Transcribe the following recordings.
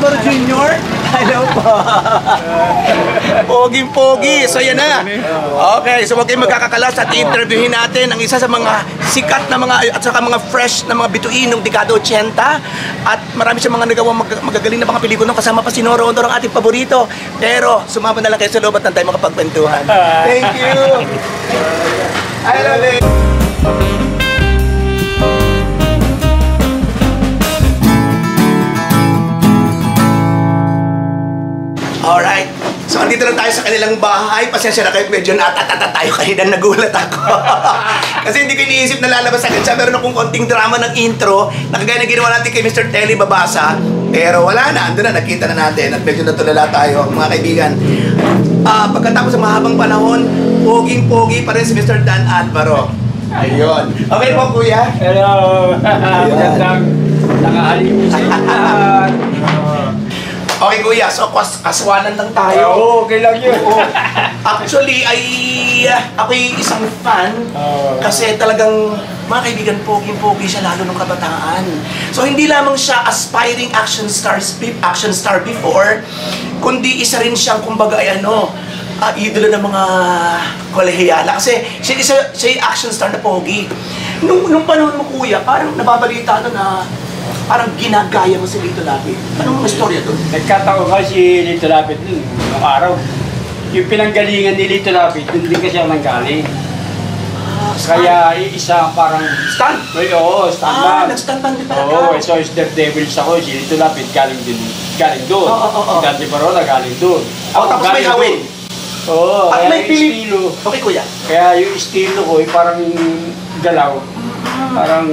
Alvaro Jr. Hello po. Poging-pogi. So yan na. Okay, so huwag kayong magkakakalas at interviewin natin ang isa sa mga sikat na mga at saka mga fresh na mga bituin ng dekada 80 at marami siyang mga nagawang magagaling na mga pelikula kasama pa si Noro Honor ang ating paborito. Pero sumama na lang kayo sa loob at tayo makapagkwentuhan. Thank you. I love it. Alright, so andito lang tayo sa kanilang bahay. Pasensya na kayo, medyo natatata tayo kanina, nagulat ako. Kasi hindi ko iniisip na lalabas agad siya. Meron akong konting drama ng intro na kagaya na ginawa natin kay Mr. Telly Babasa. Pero wala na, andun na, nakita na natin at medyo natulala tayo, mga kaibigan. Pagkatapos ng mahabang panahon, poging-pogi pa rin si Mr. Dan Alvaro. Ayun. Okay po, kuya? Hello! Magandang nakaalimu sa lahat. Okay kuya, so kaswanan lang tayo. Oo, okay lang yun. Actually, ako'y isang fan kasi talagang mga kaibigan, poging-pogi siya lalo nung kabataan. So hindi lamang siya aspiring action star before, kundi isa rin siyang kumbaga ay idolo ng mga kolehiyala. Kasi siya action star na pogi. Nung panahon mo kuya, parang nababalita na parang ginagaya mo si Lito Lapid. Anong istorya doon? Nagkataon ka si Lito Lapid noong araw. Yung pinanggalingan ni Lito Lapid, doon din kasi ako nanggaling. Kaya isa parang stunt? Oo, stuntman. Nag-stuntman din pala ka? Oo, so is the devils ako. Si Lito Lapid galing doon. Si Dante Barola galing doon. Tapos may hawin? Oo, at may estilo. Okay kuya? Kaya yung estilo ko, parang galaw. Parang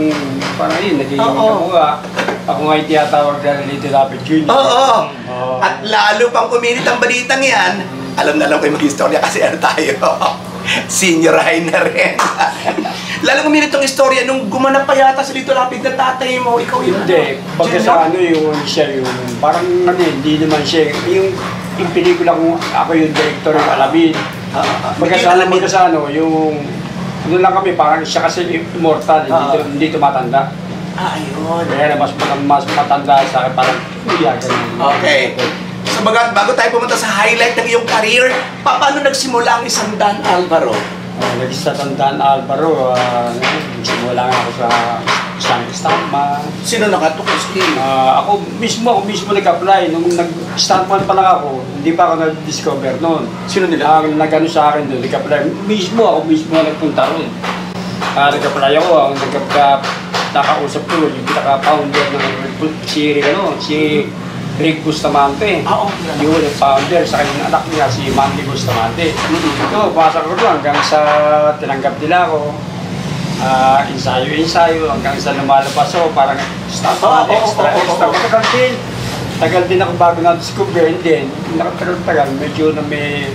yun, nagiging kamukha. Ako nga tinatawag na Lito Lapid Jr. Oo. At lalo pang kuminit ang balitang yan, alam na lang kayo mag-istorya kasi tayo. Senior high na rin. Lalo kuminit ang istorya nung gumanap pa yata si Lito Lapid na tatay mo, ikaw yun. Hindi, pagka sa yung siya yung, parang hindi naman siya, yung pelikula kung ako yung director ng Alamin. Pagka sa yung lang kami, parang siya kasi immortal, hindi tumatanda. Ayun. Kaya mas matanda sa akin, parang ganun. Okay. So bago tayo pumunta sa highlight ng iyong career, paano nagsimula ang isang Dan Alvaro? Nag-start ang Dan Alvaro, nagsimula nga ako sa isang stuntman. Sino nakatukos din? Ako mismo nag-apply. Nung nag-stuntman pa lang ako, hindi pa ako nag-discover noon. Sino nila? Nag-ano sa akin doon, nag-apply. Ako mismo nagpunta roon. Nag-apply ako, ang nakausap ko, yung pinaka-founder ng si Rick Bustamante. Yun, yung founder sa kanyang anak niya, si Mandy Bustamante. Ito, pasok ko doon hanggang sa tinanggap nila ako. Ensayo hanggang sa lumalabas ako, parang stuntman, extra. Tagal din ako bago na-discover, and then, nakatagal, medyo na may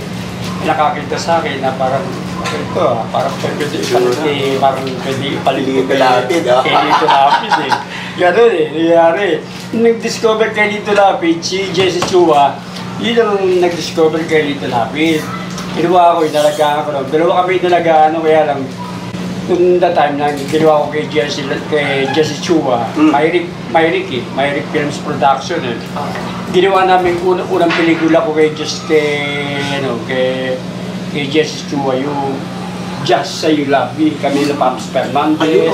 nakakita sa akin na parang parang pwede ipaliligo kay Lito Lapid eh. Gano'n nangyari. Nag-discover kay Lito Lapid, si Jesse Chua, yun ang nag-discover kay Lito Lapid. Ginawa ko, inalagaan ko lang. Dalawa kami inalagaan, kaya lang, noong that time na ginawa ko kay Jesse Chua, Myrick Films Production eh. Ginawa namin unang pelikula ko kay Jesse Chua, yung Just Say You Love Me, kami na Pops Fernandez.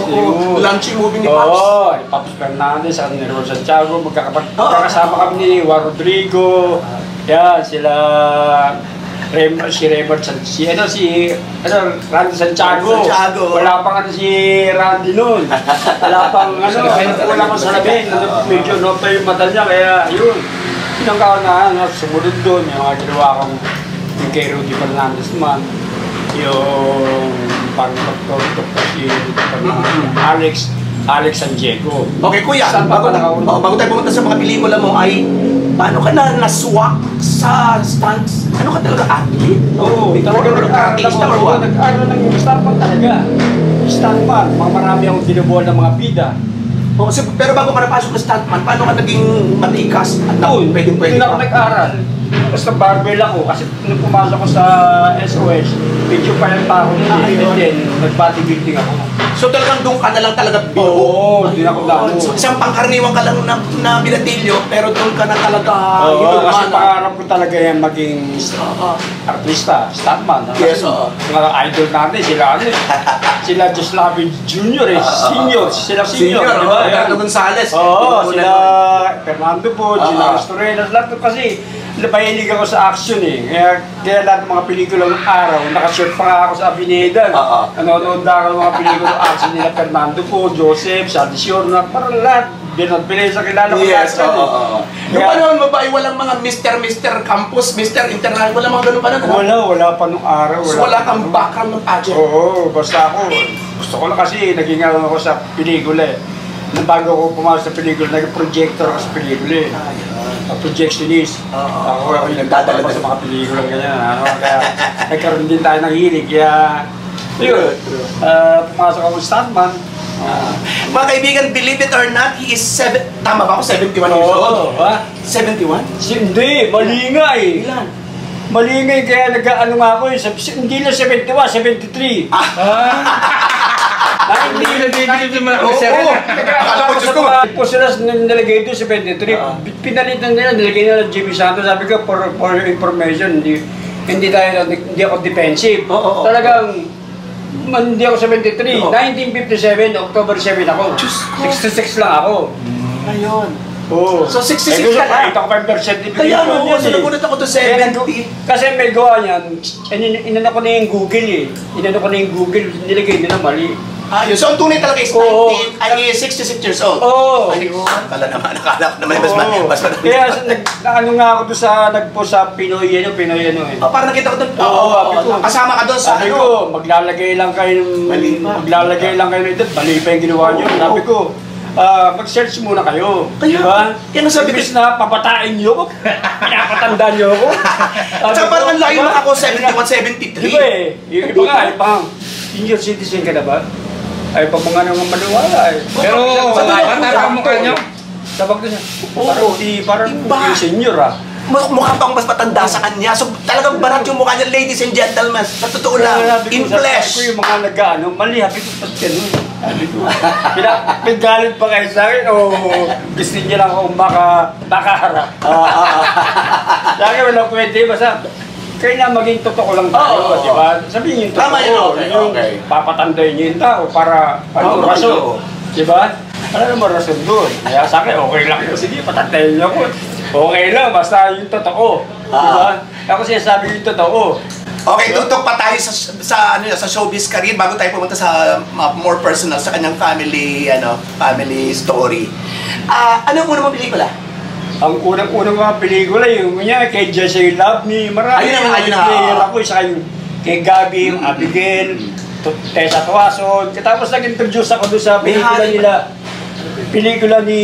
Launching movie ni Pops? Oo, ni Pops Fernandez at ni Ron Santiago, magkakasama kami ni Juan Rodrigo, yan, sila Randy Santiago. Wala pang si Randy noon. Wala pang wala pang salamin. Medyo nota yung mata niya, kaya yun. Pinangkaw na, sumunod doon, yung mga ginawa kong yung kay Rudy Fernandez naman. Yung pang-doktor si Alex San Diego. Okay kuya, bago tayo pumunta sa mga pelikula mo ay paano ka na naswak sa stunts? Ano ka talaga, athlete? Oo, artista or what? Nag-stuntman talaga. Stuntman, marami akong ginubuhan ng mga bida. Pero bago ka napasok na stuntman, paano ka naging matikas at pwedeng Hindi na ako nag-aral. Basta barbell ako kasi nung pumasok ko sa SOS, medyo pa lang pa ako din, nag-bodybuilding ako. So So talagang doon ka na lang talaga binuo. Oo, hindi ako damo. So isang pangkaraniwan ka lang na binatilyo, pero doon ka na talaga Oo, kasi pangarap ko talaga yan maging artista, stuntman. Yes, Kasi mga idol natin, sila sila Joslavi Jr. Senior, sila senior, di ba? Fernando Gonzales. Oo, sila Fernando po, sila Astorenas, lahat kasi mahilig ako sa action eh. Kaya lahat ng mga pelikula ng araw, nakashoot pa nga ako sa Avenida. Nanonood ako ng mga pelikula ng action nila Fernando po, Joseph, Sandy Siorna, parang lahat. Binod Pinesa kilala ko yes, lahat. Yung panahon mo ba ay walang mga Mr. Campus, Mr. Internal, wala mga ganun pa na? Wala pa nung araw. So wala kang background ng pageant? Oo, basta ako. Gusto ko lang kasi naging ako sa pelikula eh. Nang bago ako pumasok sa pelikula, nag-projector ako sa pelikula eh. Projectionist. Ako yung nagdadala sa mga pelikula ganyan. Kaya nagkaroon din tayo ng hilig. Kaya yun, pumasok ako sa stuntman. Mga kaibigan, believe it or not, he is tama ba ako? 71 years old? 71? Hindi, mali nga eh. Ilan? Mali nga eh, kaya nag-ano nga ako eh. Hindi na 71, 73. Hindi nabibili naman ako sa Akala ko, Diyos ko. Po sila nilagay ito sa 23. Pinalitan nila, nilagay nila Jimmy Santos. Sabi ko, for your information, hindi ako defensive. Talagang, hindi ako 73. 1957, October 7 ako. 66 lang ako. Ayun. Oo. So 66 ka na? Ito ko pa yung birth certificate. Kaya mo, so nagunat ako to 70. Kasi may gawa niyan, inano ko na yung Google eh. Inano ko na yung Google, nilagay nila mali. Ayun. So ang tunay talaga is 19, ay 66 years old. Oo. Ayun. Pala naman, nakala ko naman mas madami. Kaya ano nga ako doon sa nagpo sa Pinoy ano eh. Parang nakita ko doon. Oo, kasama ka doon sa sabi ko, maglalagay lang kayo nito, mali pa yung ginawa niyo. Sabi ko, mag-search muna kayo. Di ba? Yan ang sabi ko. Imbis na papatain niyo ako, pinapatanda niyo ako. At saka parang ang layo na ako, 71, 73. Di ba eh? Yung iba nga, senior citizen ka na ba? Ay, pa mga nang maniwala eh. Pero, bata ang mukha niyo? Sabag doon siya. Parang yung senior ah. Mukha pang mas matanda sa kanya. So talagang barat yung mukha niya, ladies and gentlemen. Sa totoo lang, in flesh. Sabi ko yung mga nag-ano, mali, habi ko ba't gano'n? Sabi ko, pinagalit pa kayo sa akin o gusto niyo lang akong makaharap. Sabi ko, walang kwente, basta kayo na maging totoo lang tayo, di ba? Sabihin yung totoo, yung papatanday niyo yung tao para rason, di ba? Ano naman rason doon? Kaya sa akin, okay lang yun. Sige, patandayin niyo ako. Okay lang, basta yung totoo. Di ba? Ako sinasabi yung totoo. Okay, tutok pa tayo sa showbiz career bago tayo pumunta sa more personal, sa kanyang family story. Anong unang mong pelikula? Ang unang mga pelikula, yung kay Just Say Love Me, marami ayun na. player ako, isa kay Gabi, Abigail, Tessa Tuason. Tapos nag-introduce ako doon sa pelikula ni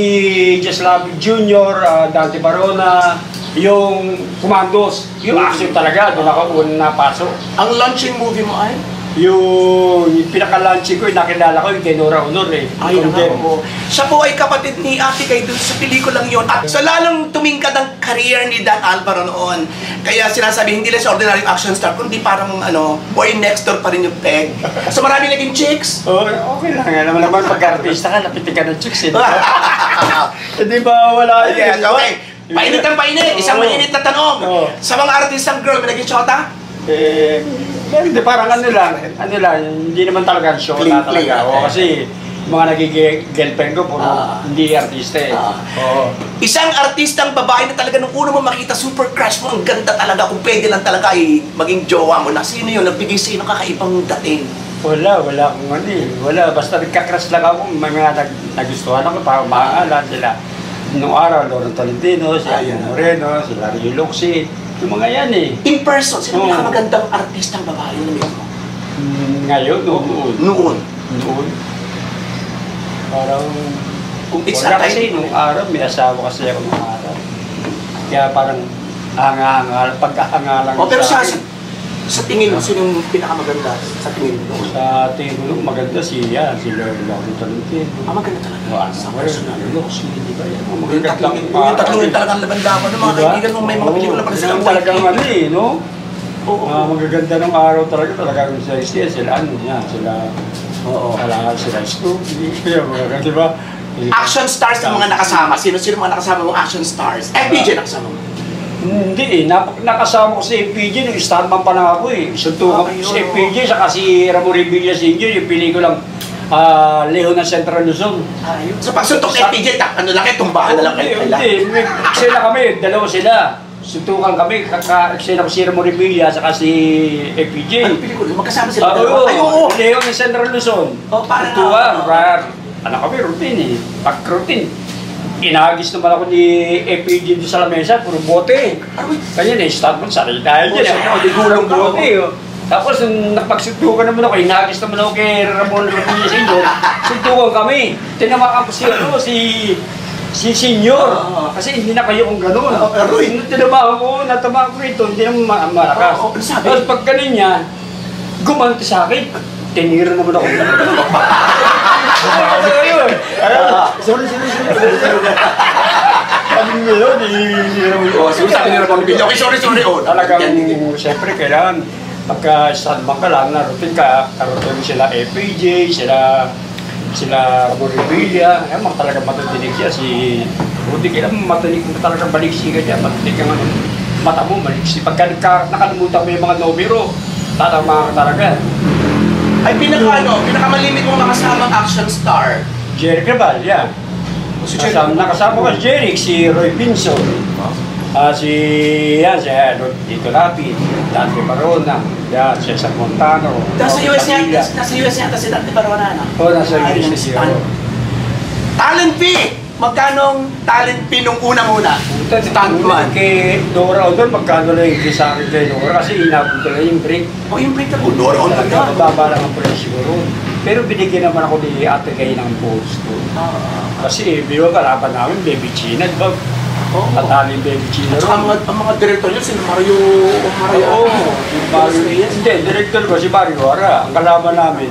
Just Love Me Jr., Dante Barona, yung Commandos, yung action talaga, doon ako unang napasok. Ang launching movie mo ay? Yung pinaka-launching ko, nakilala ko yung kay Nora Honor eh. Ay, nako. Siya po ay kapatid ni Ate Kay dun sa pelikulang yun. At so lalong tumingkad ang career ni Dan Alvaro noon. Kaya sinasabi, hindi lang siya ordinary action star, kundi parang boy next door pa rin yung peg. So maraming naging chicks. Okay lang. Alam naman pag-artista ka, napitin ka ng chicks eh. Hindi ba wala yun? Yes, okay. Painit ang painit. Isang mainit na tanong. Sa mga artistang girl, may naging shota? Hindi, parang ano lang, hindi naman talaga show na talaga. Kasi mga nagiging girlfriend ko, hindi artista eh. Isang artistang babae na talaga nung una mo makita, super crush mo, ang ganda talaga, kung pwede lang talaga ay maging jowa mo na. Sino yun? Nagbigay sa'yo ng kakaibang dating? Wala akong wala. Basta nagka-crush lang ako, may mga nagustuhan ako, parang maangalan sila. Noong araw, Lauren Tolentino, si Ayan Moreno, si Larry Loxi, yung mga yan eh. In person, sino pinakamagandang artistang babae na meron mo? Ngayon, Noon. Parang, kung it's wala kasi nung araw, may asawa kasi ako nung araw. Kaya parang, pagkahangalang pero sa tingin mo, sino yung pinakamaganda sa tingin mo? Sa tingin mo, maganda si Lauren Tolentino. Maganda talaga. Sa personal, Loxi, di ba yan? Yung tatlong yung talagang laban-laban ng mga kaibigan mong may mga pelikula para silang talagang no? Magaganda ng araw talagang sila Oo. Kailangan sila Scooby, yung mga, di ba? Action stars ang mga nakasama. Sino mga nakasama mong action stars? FPJ nakasama mo. Hindi nakasama ko si FPJ, nung stuntman pa lang ako eh. Suntukan ko si FPJ, saka si Ramon Revilla Sr., yung pelikulang Leho ng Central Luzon. Ayun. So pag suntok ni FPJ, ano lang kayo, tumbahan na lang kayo. Hindi, eksena kami, dalawa sila. Suntukan kami, eksena ko si Ramon Revilla, saka si FPJ. Ano pelikula? Magkasama sila Oo, dalawa? Ay, oo. Leho ng Central Luzon. Parang Suntukan, ano kami, routine eh. Pag-routine. Inagis naman ako ni FPJ doon sa lamesa, puro bote. Kanya na, start mo, sarili tayo dyan. Di gulang bote. Tapos, nung napagsuntukan naman ako, inagis naman ako kay Ramon Revilla Sr. Suntukan kami. Tinamakan ko si Senior. Kasi hindi na kayo kung gano'n. Pero natamaan ko rito, hindi naman malakas. Tapos pag ganun niya, gumanto sa akin. Tinira naman ako. Sorry. Sabi mo yun, tinira mo yun. Tinira mo yun. Okay, sorry. Talagang, siyempre, kailangan pagka-stuntman ka lang, na-routine ka, karoon sila FPJ, sila Ramon Revilla, mga talagang matutunig siya, si Rudy, kailangan matutunig mo talagang baliksikan niya, matutunig ang mata mo, maliksi. Pagka nakalimutan mo yung mga numero, tatama ka talaga. Ay, pinakamalimit mong makasamang action star. Jerry Cabal, yan. Nakasama ko si Jerry, si Roy Pinson. Si Dito Lapid, Dante Barona, si Cesar Montano. Nasa US yata si Dante Barona, no? Oo, nasa US siya. Talent fee! Magkano talent fee nung una-muna? Stuntman. Kay Dora Odon, magkano lang yung sa akin kay Dora kasi inabot ko lang yung break. Yung break na po, Dora Odon na. Mababa lang ang presyo siguro. Pero binigyan naman ako ni Ate Kay ng post ko. Kasi biwa kalaban namin, Baby China, di ba? Kataling Baby China. At saka ang mga director yun, si Mario. Hindi, director ko si Mario Ara. Ang kalaban namin,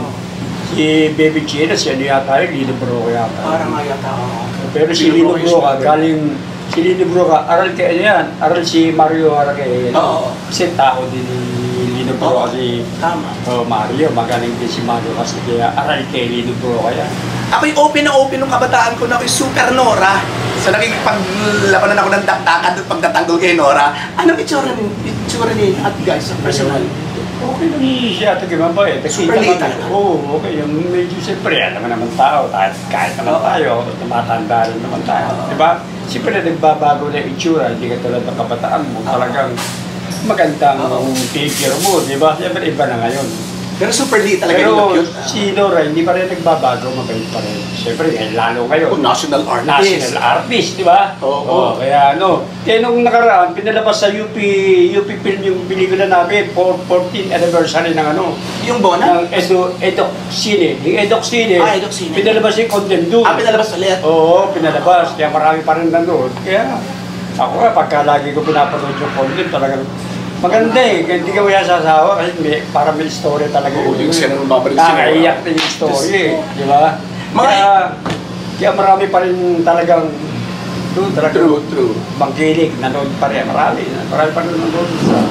si Baby China, siya niya tayo, Lino Broca yata. Parang nga yata. Pero si Lino Broca, galing, si Lino Broca, aral kay yan, aral si Mario Ara kay yan. Kasi tao din ni Lino Broca kasi, Mario, magaling din si Mario kasi kaya aral kay Lino Broca yan. Ako'y open na open nung kabataan ko na ako'y super Nora. So nakikipaglabanan ako ng daktakan doon pagtatanggol kay Nora. Anong itsura ni at guys, personal? Okay lang siya, ito kaya ba eh. Super late talaga. Oo, okay. Yung medyo siyempre, alam naman tao, kahit naman tayo, tumatanda rin naman tayo. Diba? Siyempre nagbabago na yung itsura, hindi ka tulad ng kabataan mo. Talagang magandang figure mo, diba? Siyempre iba na ngayon. Pero super late talaga yung cute. cute. Si Nora, hindi pa rin nagbabago, mabait pa rin. Siyempre, lalo ngayon. National artist. National artist, di ba? Oo. Kaya kaya nung nakaraan, pinalabas sa UP Film yung pelikula namin, 14th anniversary ng Yung Bona? ng Edok Cine. Yung Edok Cine, Edok Cine. Pinalabas yung Condemned doon. Pinalabas ulit? Oo, pinalabas. Kaya marami pa rin nanood. Kaya, ako nga, pagka lagi ko pinapanood yung Condemned, talagang maganda eh, hindi ka wala sasawa kasi para may story talaga. Yung siya nang babalik siya. Nakaiyak na yung story eh, di ba? Kaya marami pa rin talagang True. Manggilig, nanood pa rin. Marami pa rin nanood sa...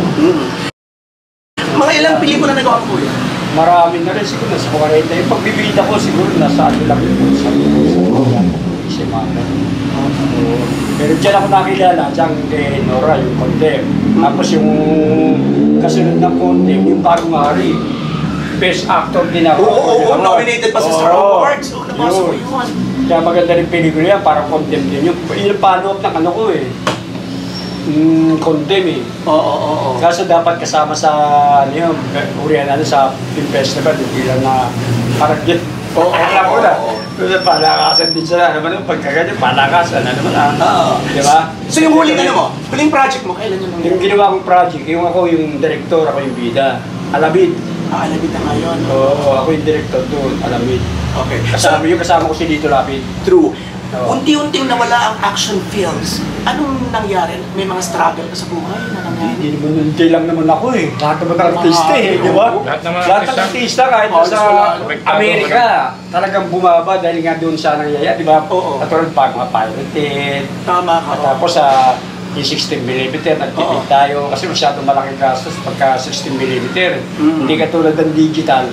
Mga ilang pelikula na nagawa ko yun? Marami na rin siguro, nasa 40. Yung pagbibida ko siguro, nasa lang yun. Sa mga pero dyan ako nakilala, dyan kay Nora, yung Condemned. Tapos yung kasunod ng Condemned, yung Bagong Hari. Best actor din ako. Oo, nominated pa sa Star Awards. Oo, nabasa ko yun. Kaya maganda rin pelikula yan, parang Condemned din. Yung follow-up ng ko eh. Condemned eh. Oo. Kaso dapat kasama sa, uriyan sa film festival, hindi lang na parang yun. Alam ko na. Palakasan din sila. Ano naman, pagkaganyan, palakasan. Ano naman di ba? So yung huling huling project mo, kailan yun? Yung ginawa kong project, ako yung director, ako yung bida. Alabid. Alabid na ngayon. Oo, ako yung director doon, Alabid. Okay. Kasama ko si Dito Lapid. True. Unti-unting nawala ang action films. Anong nangyari? May mga struggle ka sa buhay na nangyari? Hindi lang naman ako eh. Lahat naman ng artista eh, di ba? Lahat ng artista kahit sa Amerika, talagang bumaba dahil nga doon sa nangyayari, di ba? Katulad pa mga pirated. Tama ka. Tapos sa yung 16mm, nagtipid tayo kasi masyadong malaking gastos pagka 16mm. Hindi katulad ng digital.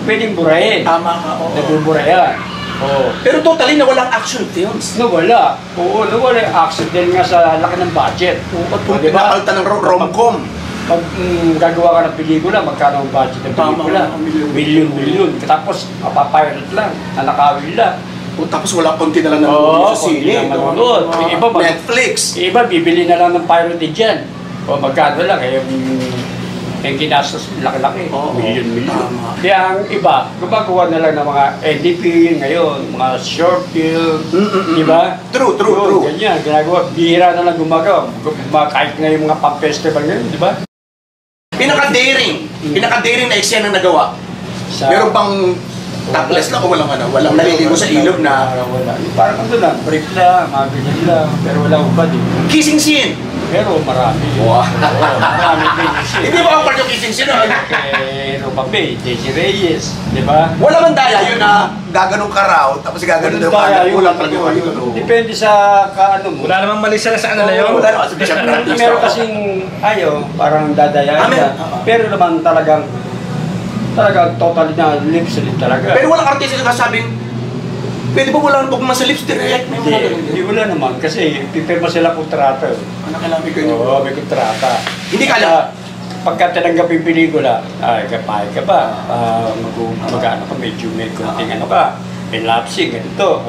pwedeng burahin. Tama ka, oo. Nabubura yan. Oo. Pero totally na walang action films. Nawala. Oo, nawala yung accident nga sa laki ng budget. At kung pinapalta ng rom-com. Pag gagawa ka ng pelikula, magkano ang budget ng pelikula? Milyon. Tapos, mapapirate lang, nanakawin lang. Tapos wala konti na lang nanonood sa sine. Manonood. Iba, Netflix. Iba, bibili na lang ng pirated dyan. O magkano lang, yung ginastos, laki-laki. Milyon. Kaya ang iba, gumagawa na lang ng mga NDP ngayon, mga short film, di ba? True. Ganyan, ginagawa. Bihira na lang gumagawa. Kahit nga yung mga pang-festival ngayon, di ba? Pinaka-daring na eksena nagawa. Meron bang topless lang o walang naliligo sa ilog na... Wala. Parang ano lang, brief lang, mga ganyan lang, pero wala ubad eh. Kissing scene! Pero marami. Wow. Marami kissing scene. Hindi ba ang part yung kissing scene? Kay Ropape, Daisy Reyes, di ba? Wala man daya yun na gaganong ka raw, tapos gaganong daw ka, kulang talaga yun. Depende sa kaano mo. Wala namang mali sa ano na yun. Wala naman. Meron kasing parang dadayaan niya. Pero naman talagang totally na lips ulit talaga. Pero walang artista na kasabing, pwede ba wala nang sa lips direct? Hindi wala naman kasi pipirma sila kontrata. Ano kailangan ko yun? Oo, may kontrata. Hindi ka alam. Pagka tinanggap yung pelikula, kapahit ka ba? Mag-ano ka, medyo may konting ano ka, may lapsing, ganito.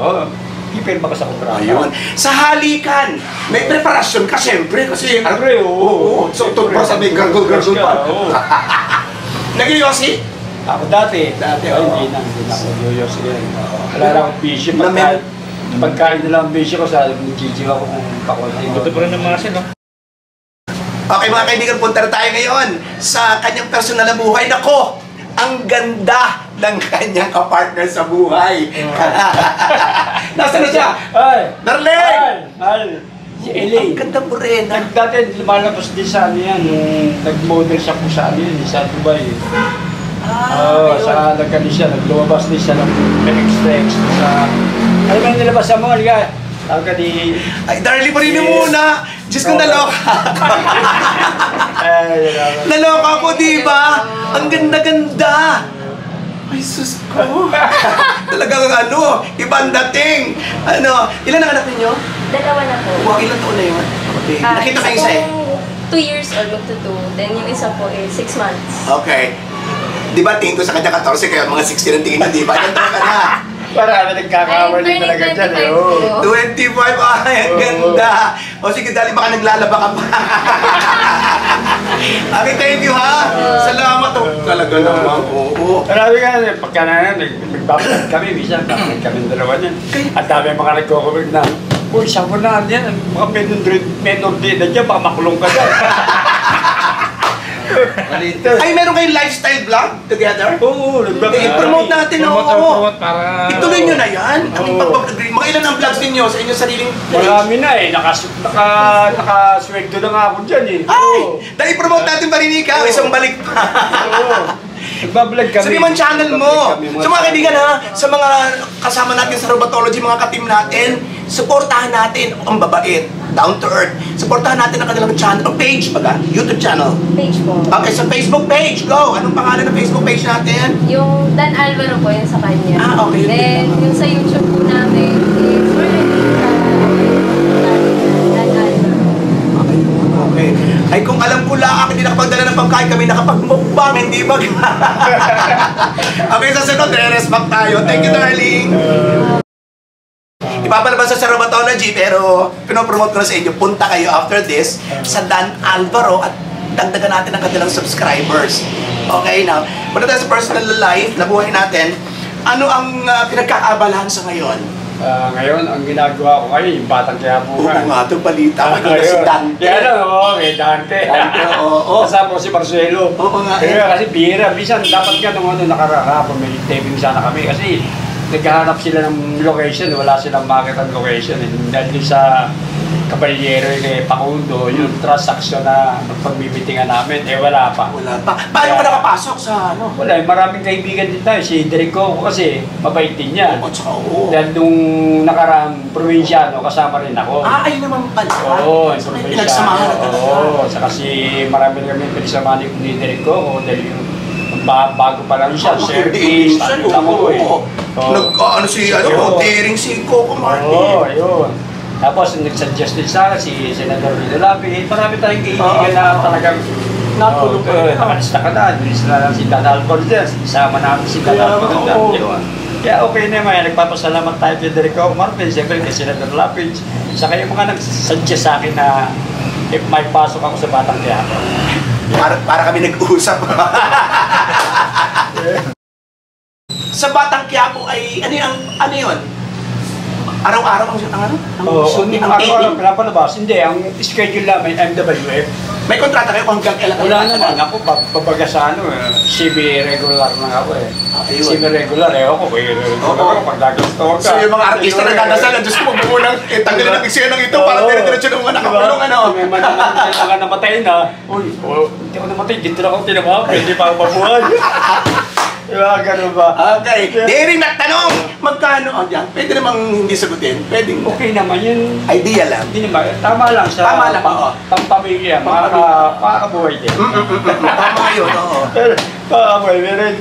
Pipirma ka sa kontrata. Ayun. Sa halikan, may preparasyon ka siyempre kasi... Siyempre, oo. So, toothbrush na may gargle-gargle pa. Nag-yosi? Ako dati. Dati, Hindi na ako yoyosi yan. Wala na akong bisyo. Pagkain na lang ang bisyo ko sa nagjijiw ako kung pakunti. Ito pa rin ng mga sino. Okay mga kaibigan, punta na tayo ngayon sa kanyang personal na buhay. Nako, ang ganda ng kanyang kapartner sa buhay. Nasaan na siya? Ay! Darling! Ay! Si Elaine. Ang ganda mo rin. Dati lumalabas din sa ano yan, nag-model siya po sa ano yan, sa Dubai. Sa nagkani siya, naglumabas din siya ng extra sa... Ano ba yung nilabas sa mall ka? Ay, darling pa rin muna. Diyos ko, naloka. Naloka ko, diba? Ang ganda-ganda. Ay, sus ko. Talagang ibang dating. Ilan ang anak ninyo? Dalawa na po. Wow, ilan taon na yun? Okay. Nakita kayo isa 2 years or magto 2. Then yung isa po is 6 months. Okay. Di ba tingin ko sa kanya 14 kaya mga 16 ang tingin niya, di ba? Ilan taon ka na? Para nagkakawali talaga dyan. 25, ay, ang ganda. O sige, dali baka naglalaba ka pa. Okay, thank you ha. Salamat. Talaga naman. Oo. Marami ka, pagka nagbabalag kami, minsan, babalag kami ng dalawa niyan. At dami mga nagko-comment na, uy, saan mo na yan? Mga menor din na dyan, baka makulong ka dyan. Ay, meron kayong lifestyle vlog together? Oo, I-promote natin, Promote para... Ituloy nyo na yan. Mga ilan ang vlogs ninyo sa inyong sariling page? Marami na eh, nakasweldo na nga ako dyan eh. Ay! Dahil promote natin pa rin ikaw, isang balik pa. Nagbablog kami. Sabi man channel mo. Sa mga kaibigan ha, sa mga kasama natin sa Robontology, mga ka-team natin, supportahan natin ang babait, down to earth. Supportahan natin ang kanilang channel, page baga, YouTube channel. Page po. Okay, sa Facebook page, go! Anong pangalan ng Facebook page natin? Yung Dan Alvaro po, yung sa kanya. Okay. Then, yung sa YouTube po namin is Dan Alvaro. Okay. Ay kung alam ko lang, hindi nakapagdala ng pagkain, kami nakapagmukbang, hindi ba? Okay, sa sunod, re-respect tayo. Thank you, darling. Ipapalabas sa Robontology, pero pinopromote ko na sa inyo, punta kayo after this sa Dan Alvaro at dagdagan natin ang kanilang subscribers. Okay, now, punta tayo sa personal life na buhay natin. Ano ang pinagkakaabalahan sa ngayon? Ngayon, ang ginagawa ko ngayon, yung batang kaya po Oo nga, itong balita. Maganda si Dante. Kaya may Dante. Oo. Kasama ko si Marcelo. Oo nga. Kaya kasi bihira, bisan dapat nga nung nakararapon, may taping sana kami kasi naghahanap sila ng location, wala silang makita ng location. Dahil sa Kabalyero kay Pakundo, yung transaction na pagbibitingan namin, wala pa. Wala pa. Paano ka nakapasok sa Wala, maraming kaibigan din tayo. Si Derico kasi mabait din niya. Oo. Dahil nung nakaraang probinsyano, kasama rin ako. Ay naman pala. Oo, So, pinagsamahan na talaga. Oo, saka si marami kami pinagsamahan ni Derico dahil yung bago pa lang siya, service, Hindi alam mo eh. Daring si Coco Martin. Oo, yun. Tapos nagsuggest din sa akin si Senador Lito Lapid. Marami tayong kaibigan na talagang natulog ko. Nakalista ka na. Nilista na lang si Dan Alcordes. Isama namin si Dan Alcordes. Kaya okay naman. Nagpapasalamat tayo kay Coco Martin. Siyempre kay Senador Lapid. Saka yung mga nagsuggest sa akin na if may pasok ako sa Batang Quiapo. Para kami nag-uusap. Sa Batang Quiapo ay, ano yun? Araw-araw ang Hindi ang araw-araw pinapalabas. Hindi, ang schedule namin, MWF. May kontrata kayo kung hanggang kailan? Wala naman. Ako, pabaga sa CB regular lang ako eh. Ayun. CB regular eh. Ako, regular ako. Pag nagusto ka. So yung mga artista na nagdasal, Diyos ko, huwag mo nang tanggalin ang isya ng ito para dire-diretso ng mga nakakulong, ano? May mga namatay na. Uy, hindi ako namatay. Dito na ako tinamahap. Hindi pa ako mabuhay. Diba, ganun ba? Okay. Daring na tanong! Magkano ang yan? Pwede namang hindi sagutin. Pwedeng Okay naman yun. idea lang. Hindi naman. Tama lang sa Tama lang, oo. pampamilya. Makakabuhay din. Tama yun, oo. Pero, meron.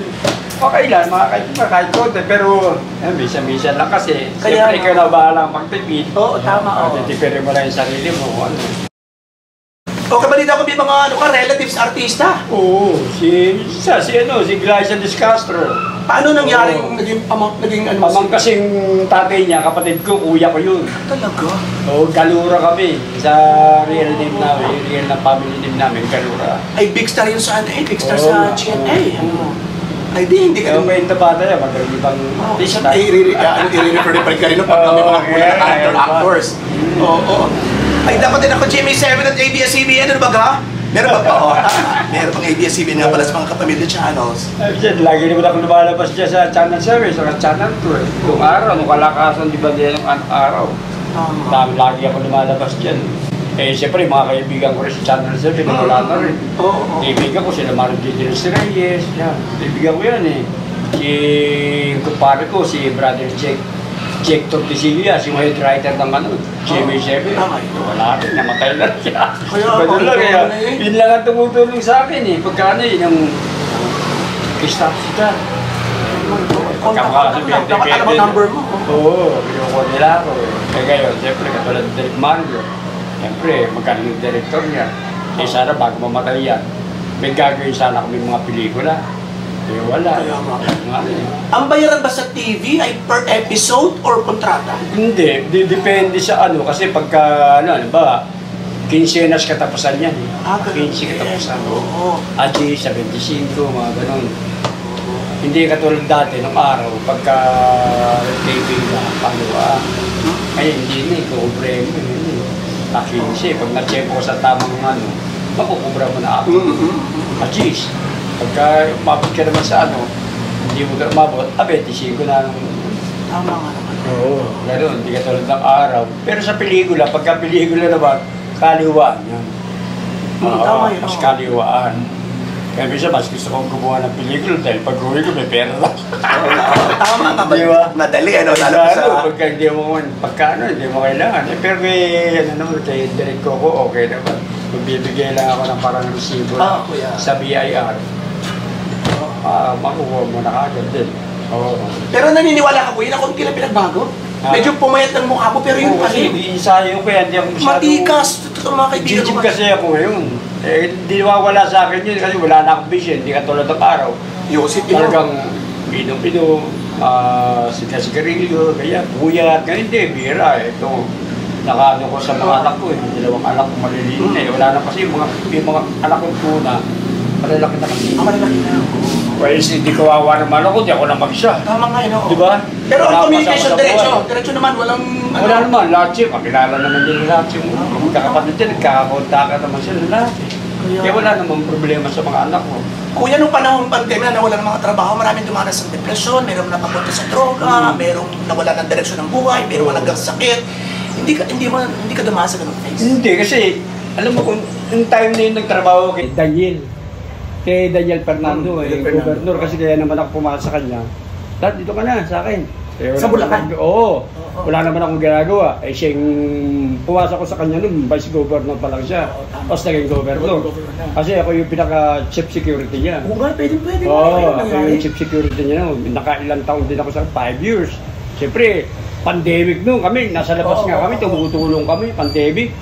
Okay lang, kahit konti, pero misa-misa lang kasi. Kaya, Siyempre, ikaw na bahala magtipid. Oo, tama, oo. Titipirin mo lang yung sarili mo. Ano. Okay, balita ko may mga relatives artista. Oo, si Glyza Discastro. Paano nangyaring naging ano? Pamang kasing tatay niya, kapatid ko, kuya ko yun. Talaga? Oo, Galura kami. Sa real name namin, real na family name namin, Galura. Ay, big star yun sa big star sa GMA. Ay, hindi ka Kaya may tabata yan, magaling pang artista. I-refer pa rin ka rin pag may mga kulang actors. Oo. Ay, dapat din ako GMA7 at ABS-CBN. Ano ba ka? Meron ba pa? Meron pang ABS-CBN nga pala sa mga kapamilya channels. Lagi naman ako lumalabas dyan sa Channel 7, sa Channel 2. Yung araw, nung kalakasan, di ba din yung araw? Lagi ako lumalabas dyan. Eh, siyempre, mga kaibigan ko rin sa Channel 7, wala na rin. Kaibigan ko sila Marjorie Reyes, yan. Kaibigan ko yan eh. Si kumpare ko, si Brother Jake Tortesilia, si head writer ng GMA7. Wala rin, namatay na siya. Ganun lang, yun lang ang tumutulong sa akin eh. Pagkano yun, yung stop siya. Dapat alam ang number mo. Oo, pinukul nila ako eh. Kaya ngayon, siyempre, katulad ng Derek Mario, siyempre, magkano yung director niya. Eh, sana bago mamatay yan, may gagawin sana kami mga pelikula. Eh, wala. Ang bayaran ba sa TV ay per episode or kontrata? Hindi, depende sa ano. Kasi pagka, ano ba, 15 katapusan yan eh. 15 katapusan. Oo. Aji, 75, mga ganun. Hindi katulad dati, nung araw, pagka TV na, pangalawa. Ay, hindi na, ikukubra mo yun. 15, pag na-check ko sa tamang ano, makukubra mo na ako. Ajis. Pagka umabot ka naman sa ano, hindi mo ka umabot, 25 na. Tama nga naman. Oo. Gano'n, hindi ka tulad ng araw. Pero sa pelikula, pagka pelikula naman, kaliwaan yan. Tama yun. Mas kaliwaan. Kaya minsan, mas gusto kong gumawa ng pelikula dahil pag-uwi ko may pera lang. Tama nga. Diba? Madali, ano? Lalo sa... Pagka hindi mo hindi mo kailangan. Eh, pero may, naman, kay Derek Coco, okay naman. Magbibigay lang ako ng parang resibo sa BIR. Makukuha mo na kagad din. Pero naniniwala ka po, yun ako kailan pinagbago? Medyo pumayat ng mukha mo, pero yun pa rin. Ensayo ko yan, hindi ako masyado... Matikas, totoo mga kaibigan Gigib kasi ako ngayon. Eh, hindi wala sa akin yun kasi wala na akong vision, hindi katulad ng araw. Yosip, Talagang pinom-pinom, sigarilyo, kaya puyat, ganyan hindi, bira eh. Ito, nakaano ko sa mga anak ko eh, dalawang anak ko maliliit eh. Wala na kasi yung mga anak ko tuna, malalaki na kasi. Malalaki na ako. Well, hindi kawawa naman ako, di ako na mag-isa. Tama nga yun, oo. Diba? Pero ang communication, diretso naman, walang... Wala naman, lahat siya, makilala naman din lahat siya. Magkakapatid din, nagkakakontakan naman sila lahat eh. Kaya wala namang problema sa mga anak mo. Kuya, nung panahon pandemya na wala ng mga trabaho, maraming dumanas sa depresyon, mayroong napapunta sa droga, mayroong nawala ng direksyon ng buhay, mayroong walang sakit. Hindi ka dumanas sa ganung phase? Hindi, kasi alam mo kung yung time na yun nagtrabaho kay Daniel Fernando, gobernador, kasi kaya naman ako pumasok sa kanya. Dad, dito ka na sa akin. Wala Sa Bulacan? Oo. Wala naman akong ginagawa. Eh, siyang puwasa ko sa kanya nung vice governor pa lang siya. Tapos naging governor. Kasi ako yung pinaka-chief security niya. Oo nga, pwede. Oo, ako yung chief security niya noon. Nakailang taon din ako sa 5 years. Siyempre, pandemic noon kami. Nasa labas nga kami, tumutulong kami, pandemic.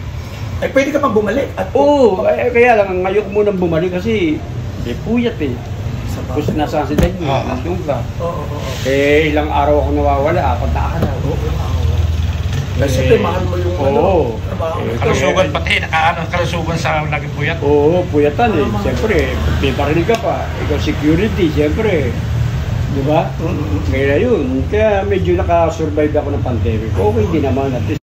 Eh, pwede ka pang bumalik. Oo, kaya lang, ngayon ko munang bumalik kasi puyat eh. Gusto nasa accident mo, nandun ka. Eh, ilang araw ako nawawala, 4 na araw. Kasi mahal mo yung trabaho. Kalusugan pati, kalusugan sa laging puyat. Oo, puyatan eh. Siyempre, piparil ka pa. Ikaw security, siyempre. Di ba? Kaya yun. Kaya medyo nakasurvive ako ng pandemic. Okay din naman. At least.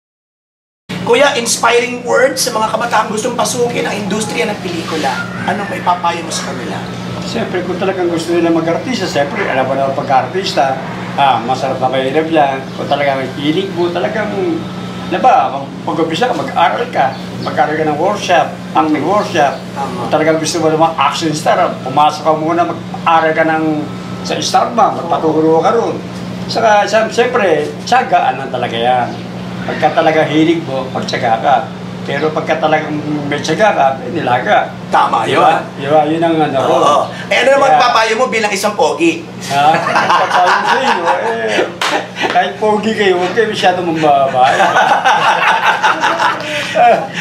Kuya, inspiring words sa mga kabataan gustong pasukin ang industriya ng pelikula. Anong may papayo mo sa kanila? Siyempre, kung talagang gusto nila mag-artista, siyempre, alam mo na pagka-artista, masarap na mahirap yan. Kung talagang feeling mo, talagang, pag-umpisa ka, mag-aral ka. Mag-aral ka ng workshop, acting workshop. Kung talagang gusto mo naman action star, pumasok ka muna, mag-aral ka sa Starbank, magpaturo ka ron. Saka, siyempre, tiyagaan lang talaga yan. Pagka talagang hilig mo, pagtiyaga ka. Pero pagka talagang may tiyaga ka, nilaga. Tama yun. Diba? Yun ang ano ko. Oo. Eh, ano naman papayo mo bilang isang pogi? Papayo sa iyo, kahit pogi kayo, huwag kayo masyado mambabae.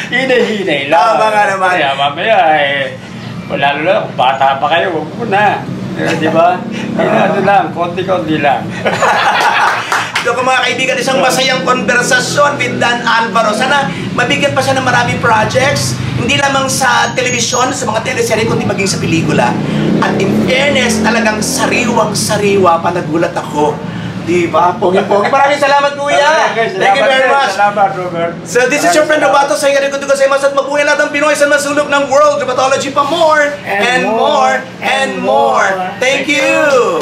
Hinay-hinay lang. Tama nga naman. Kaya mamaya, lalo na, kung bata pa kayo, huwag mo na. Diba? Ano lang, konti-konti lang. Ito ko mga kaibigan, isang masayang konversasyon with Dan Alvaro. Sana mabigyan pa siya ng maraming projects, hindi lamang sa telebisyon, sa mga teleserye, kundi maging sa pelikula. At in fairness, talagang sariwang-sariwa pa nagulat ako. Diba? Pogi-pogi. Maraming salamat, Kuya! Thank you very much! Salamat, Robert. So this is your friend Robato. Sa inyo ko sa imas at mabuhay lahat ng Pinoy sa masulok ng world. Robatology pa more and more and more. Thank you!